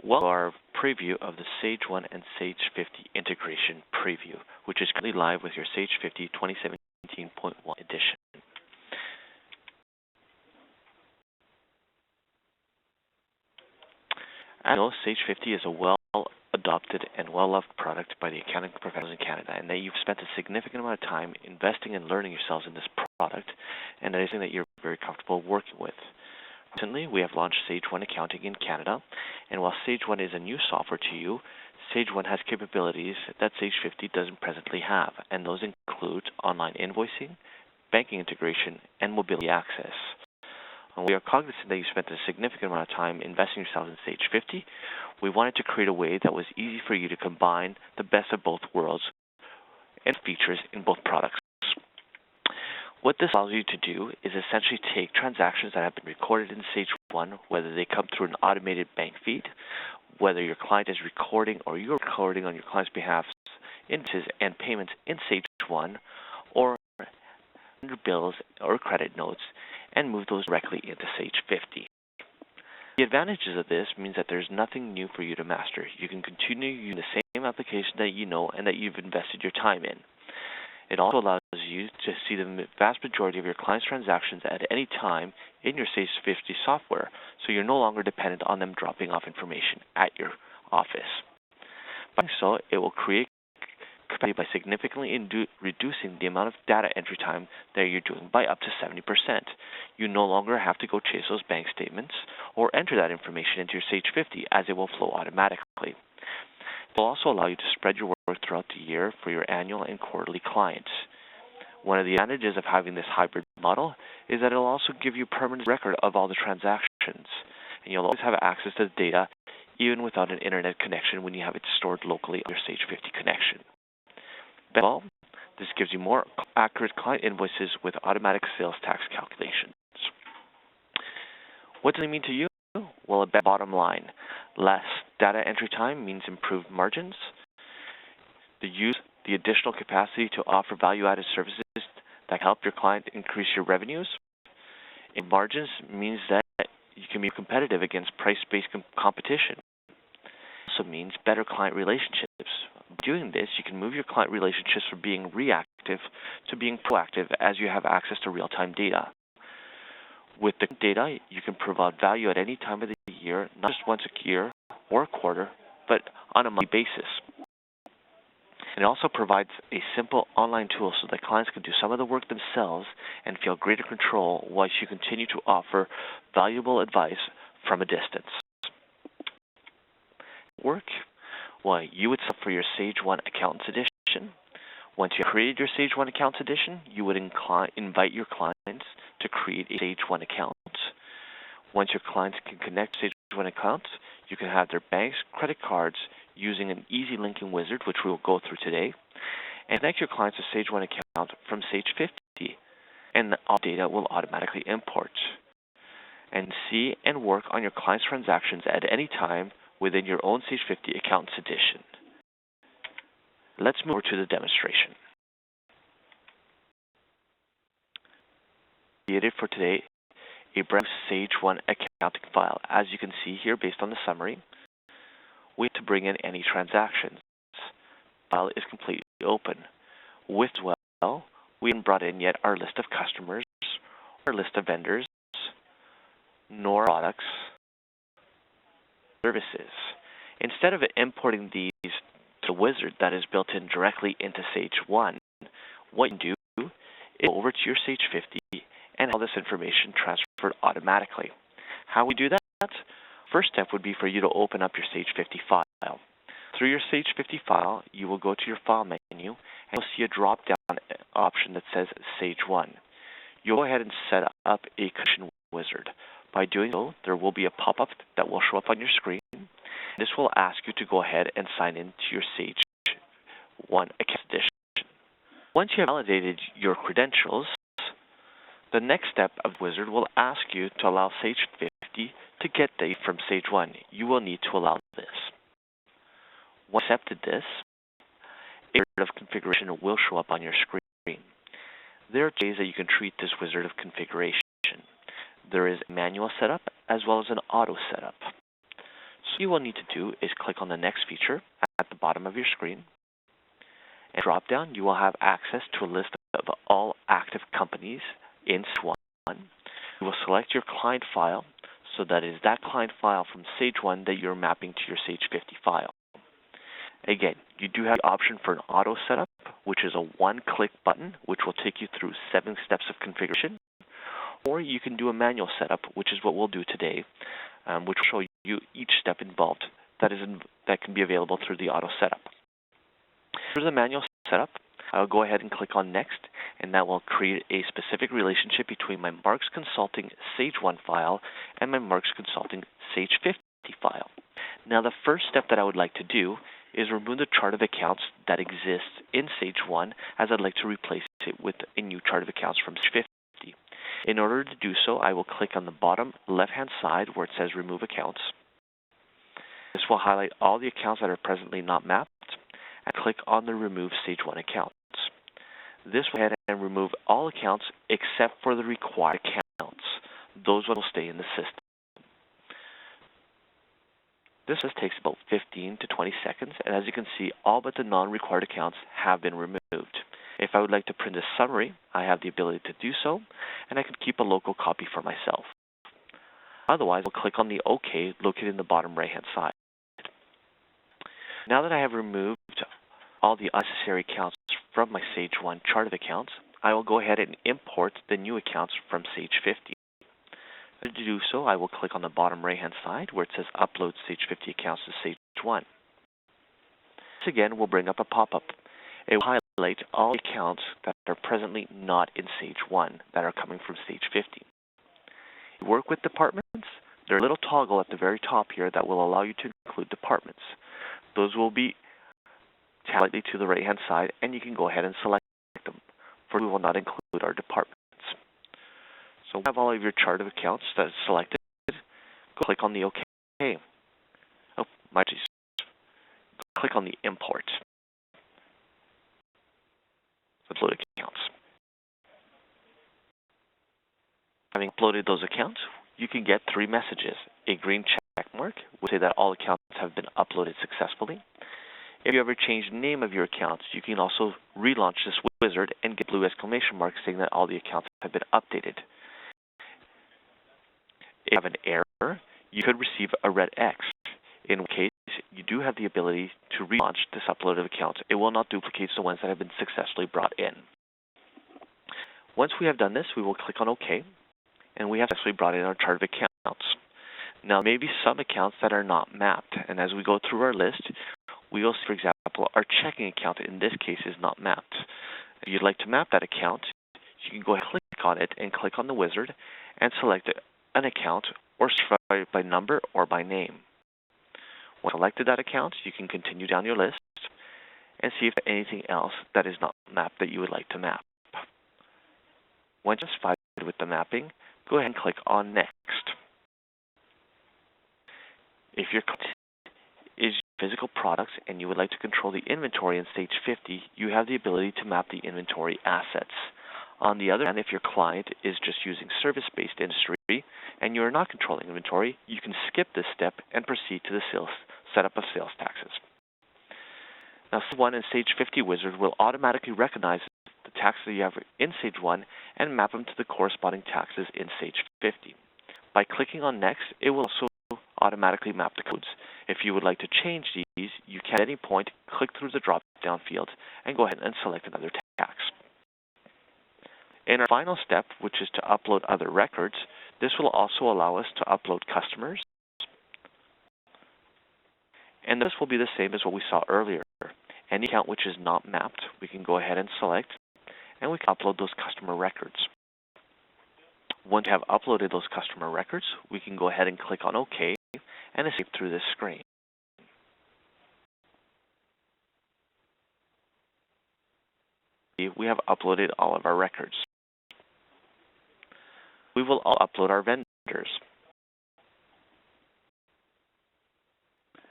Welcome to our preview of the Sage1 and Sage50 integration preview, which is currently live with your Sage50 2017.1 edition. As you know, Sage50 is a well-adopted and well-loved product by the accounting professionals in Canada, and that you've spent a significant amount of time investing and learning yourselves in this product, and that is something that you're very comfortable working with. Recently, we have launched Sage1 Accounting in Canada, and while Sage1 is a new software to you, Sage1 has capabilities that Sage50 doesn't presently have, and those include online invoicing, banking integration, and mobility access. We are cognizant that you spent a significant amount of time investing yourself in Sage50. We wanted to create a way that was easy for you to combine the best of both worlds and features in both products. What this allows you to do is essentially take transactions that have been recorded in Sage1, whether they come through an automated bank feed, whether your client is recording or you're recording on your client's behalf invoices and payments in Sage1, or under bills or credit notes, and move those directly into Sage50. The advantages of this means that there's nothing new for you to master. You can continue using the same application that you know and that you've invested your time in. It also allows you to see the vast majority of your clients' transactions at any time in your Sage50 software, so you're no longer dependent on them dropping off information at your office. By doing so, it will create capacity by significantly reducing the amount of data entry time that you're doing by up to 70%. You no longer have to go chase those bank statements or enter that information into your Sage50, as it will flow automatically. It will also allow you to spread your work throughout the year for your annual and quarterly clients. One of the advantages of having this hybrid model is that it will also give you permanent record of all the transactions, and you'll always have access to the data even without an internet connection when you have it stored locally on your Sage50 connection. Well, this gives you more accurate client invoices with automatic sales tax calculations. What does it mean to you? Well, a bottom line, less data entry time means improved margins. The additional capacity to offer value-added services that help your client increase your revenues. And margins means that you can be competitive against price-based competition. It also means better client relationships. By doing this, you can move your client relationships from being reactive to being proactive as you have access to real-time data. With the data, you can provide value at any time of the year, not just once a year or a quarter, but on a monthly basis. And it also provides a simple online tool so that clients can do some of the work themselves and feel greater control while you continue to offer valuable advice from a distance. Well, you would sign up for your Sage1 Accountants Edition. Once you have created your Sage1 Accountants Edition, you would invite your clients to create a Sage1 account. Once your clients can connect to Sage1 accounts, you can have their banks, credit cards using an easy linking wizard, which we will go through today, and connect your clients to Sage1 account from Sage50, and all data will automatically import and see and work on your clients' transactions at any time within your own Sage50 Accountants Edition. Let's move over to the demonstration. Created for today a brand new Sage1 accounting file. As you can see here, based on the summary, we have to bring in any transactions. The file is completely open. With well, we haven't brought in yet our list of customers, our list of vendors, nor products, services. Instead of importing these to the wizard that is built in directly into Sage1, what you do is go over to your Sage50 and have this information transferred automatically. How we do that? First step would be for you to open up your Sage50 file. Through your Sage50 file, you will go to your File menu, and you'll see a drop-down option that says Sage1. You'll go ahead and set up a connection wizard. By doing so, there will be a pop-up that will show up on your screen. This will ask you to go ahead and sign in to your Sage1 Account Edition. Once you have validated your credentials, the next step of the wizard will ask you to allow Sage50 to get data from Sage1. You will need to allow this. Once you accepted this, a wizard of configuration will show up on your screen. There are ways that you can treat this wizard of configuration. There is a manual setup as well as an auto setup. you will need to do is click on the next feature at the bottom of your screen. And drop down, you will have access to a list of all active companies in Sage 1. You will select your client file, so that is that client file from Sage 1 that you're mapping to your Sage50 file. Again, you do have the option for an auto setup, which is a one-click button, which will take you through 7 steps of configuration. Or you can do a manual setup, which is what we'll do today, which will show you each step involved that can be available through the auto setup. For the manual setup, I'll go ahead and click on Next, and that will create a specific relationship between my Marks Consulting Sage 1 file and my Marks Consulting Sage50 file. Now, the first step that I would like to do is remove the chart of accounts that exists in Sage 1, as I'd like to replace it with a new chart of accounts from Sage50. In order to do so, I will click on the bottom left-hand side where it says Remove Accounts. This will highlight all the accounts that are presently not mapped, and click on the Remove Sage 1 Accounts. This will go ahead and remove all accounts except for the required accounts. Those will stay in the system. This just takes about 15 to 20 seconds, and as you can see, all but the non-required accounts have been removed. If I would like to print a summary, I have the ability to do so, and I can keep a local copy for myself. Otherwise, I'll click on the OK located in the bottom right-hand side. Now that I have removed all the unnecessary accounts from my Sage 1 chart of accounts, I will go ahead and import the new accounts from Sage50. To do so, I will click on the bottom right-hand side where it says Upload Sage50 Accounts to Sage 1. This again will bring up a pop-up. It will highlight all the accounts that are presently not in Sage 1 that are coming from Sage50. You work with departments. There's a little toggle at the very top here that will allow you to include departments. Those will be slightly to the right-hand side, and you can go ahead and select them, for we will not include our departments. So we have all of your chart of accounts that is selected. Go click on the OK. Oh, my geez. Click on the Import. Upload accounts. Having uploaded those accounts, you can get 3 messages. A green check mark will say that all accounts have been uploaded successfully. If you ever change the name of your accounts, you can also relaunch this wizard and get blue exclamation mark saying that all the accounts have been updated. If you have an error, you could receive a red X, in which case you do have the ability to relaunch this upload of accounts. It will not duplicate the ones that have been successfully brought in. Once we have done this, we will click on OK, and we have successfully brought in our chart of accounts. Now, maybe some accounts that are not mapped, and as we go through our list, we will see, for example, our checking account in this case is not mapped. If you'd like to map that account, you can go ahead and click on it and click on the wizard and select an account or search by number or by name. Once selected that account, you can continue down your list and see if there's anything else that is not mapped that you would like to map. Once you're satisfied with the mapping, go ahead and click on Next. If your account is physical products and you would like to control the inventory in Sage50, you have the ability to map the inventory assets. On the other hand, if your client is just using service-based industry and you are not controlling inventory, you can skip this step and proceed to the setup of sales taxes. Now, Sage 1 and Sage50 Wizard will automatically recognize the taxes that you have in Sage 1 and map them to the corresponding taxes in Sage50. By clicking on Next, it will also automatically map the codes. If you would like to change these, you can at any point click through the drop-down field and go ahead and select another tax. In our final step, which is to upload other records, this will also allow us to upload customers. And this will be the same as what we saw earlier. Any account which is not mapped, we can go ahead and select, and we can upload those customer records. Once we have uploaded those customer records, we can go ahead and click on OK and escape through this screen. We have uploaded all of our records. We will all upload our vendors.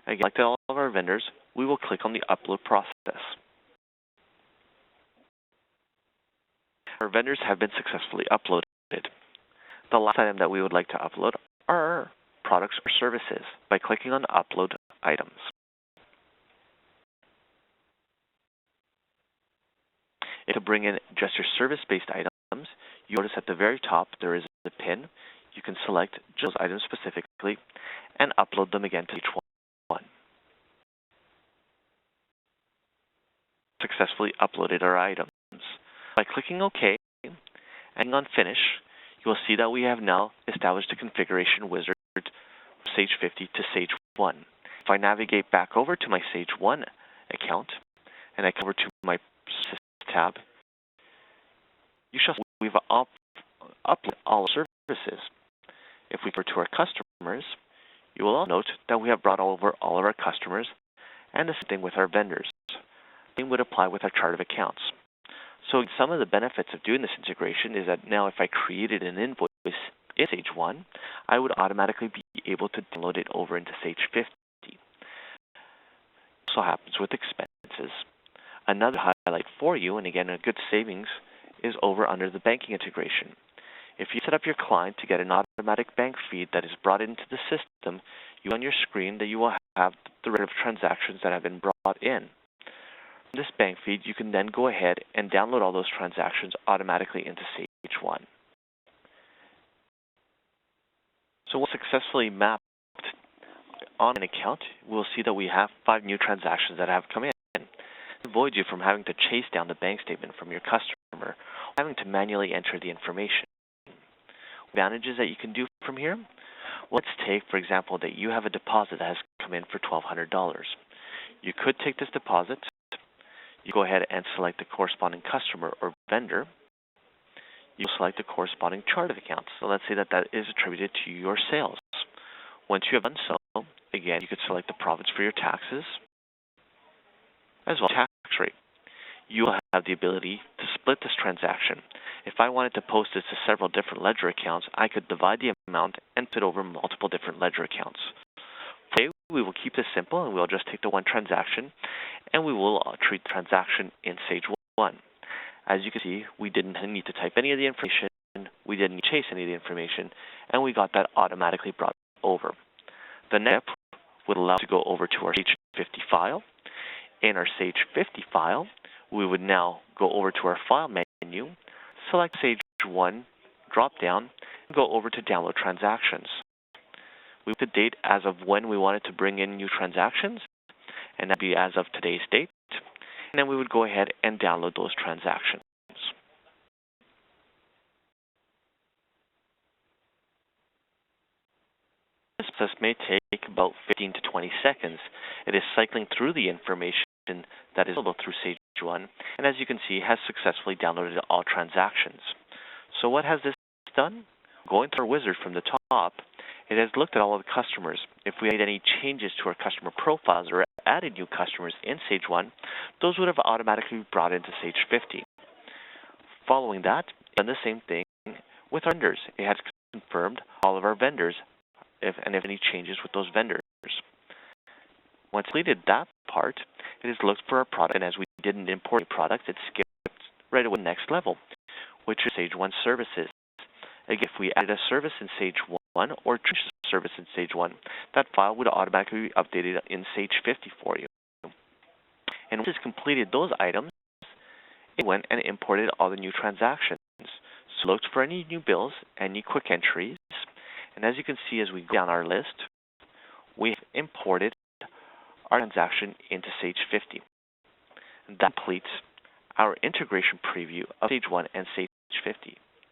Again, select all of our vendors, we will click on the upload process. Our vendors have been successfully uploaded. The last item that we would like to upload are our products or services by clicking on Upload Items. To bring in just your service-based items, you notice at the very top there is a pin. You can select just those items specifically and upload them again to each one. Successfully uploaded our items. By clicking OK and on Finish, you will see that we have now established a configuration wizard from Sage50 to Sage1. If I navigate back over to my Sage1 account and I come over to my tab, you shall see we've uploaded all services. If we go to our customers, you will all note that we have brought over all of our customers, and the same thing with our vendors. The same would apply with our chart of accounts. So some of the benefits of doing this integration is that now if I created an invoice in Sage1, I would automatically be able to download it over into Sage50. Also happens with expenses. Another highlight for you, and again a good savings, is over under the banking integration. If you set up your client to get an automatic bank feed that is brought into the system, you on your screen that you will have the rate of transactions that have been brought in. From this bank feed, you can then go ahead and download all those transactions automatically into Sage1. So once successfully mapped on an account, we'll see that we have 5 new transactions that have come in. To avoid you from having to chase down the bank statement from your customer, or having to manually enter the information. Advantages that you can do from here. Well, let's take, for example, that you have a deposit that has come in for $1,200. You could take this deposit, you go ahead and select the corresponding customer or vendor. You select the corresponding chart of accounts. So let's say that that is attributed to your sales. Once you have done so, again, you could select the province for your taxes, as well as tax rate. You will have the ability to split this transaction. If I wanted to post this to several different ledger accounts, I could divide the amount and put it over multiple different ledger accounts. Today, we will keep this simple and we'll just take the one transaction and we will treat the transaction in Sage1. As you can see, we didn't need to type any of the information, we didn't need to chase any of the information, and we got that automatically brought over. The next step would allow us to go over to our Sage50 file. In our Sage50 file, we would now go over to our File menu, select Sage1, drop down, and go over to Download Transactions. We put the date as of when we wanted to bring in new transactions, and that would be as of today's date. And then we would go ahead and download those transactions. This process may take about 15 to 20 seconds. It is cycling through the information that is available through Sage1, and as you can see, has successfully downloaded all transactions. So what has this done? Going through our wizard from the top, it has looked at all of the customers. If we made any changes to our customer profiles or added new customers in Sage1, those would have automatically brought into Sage50. Following that, it's done the same thing with our vendors. It has confirmed all of our vendors if any changes with those vendors. Once completed that part, it has looked for our product, and as we didn't import a product, it skipped right away to the next level, which is Sage1 services. Again, if we added a service in Sage1 or changed a service in Sage1, that file would automatically be updated in Sage50 for you. And once it's completed those items, it went and imported all the new transactions. So looked for any new bills, any quick entries, and as you can see as we go down our list, we have imported our transaction into Sage50. And that completes our integration preview of Sage1 and Sage50.